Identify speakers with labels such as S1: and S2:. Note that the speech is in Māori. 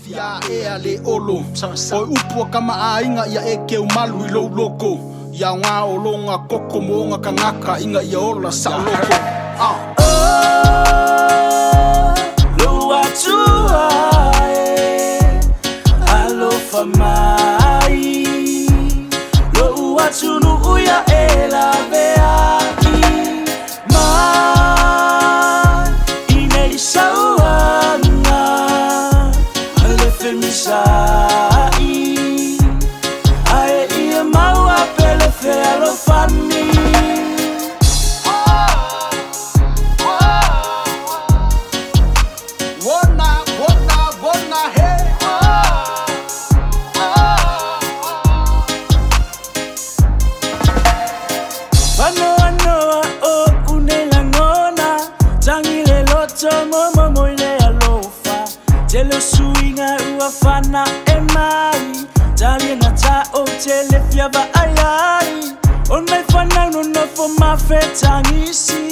S1: Fia ea le olo Oi upua kama ainga ia e keu malu I lou loko Ia ngā olonga koko mo ngā kangaka Inga ia ola sa loko
S2: Lo atua alofa mai Lo atunu uia e la veai Mai inei sauanga Alefe misai Ae ia maua pele fe alofani Tele suinga ua fana e mai Tali na ta o tele fiava ai ai On mai fana no fo ma fetangisi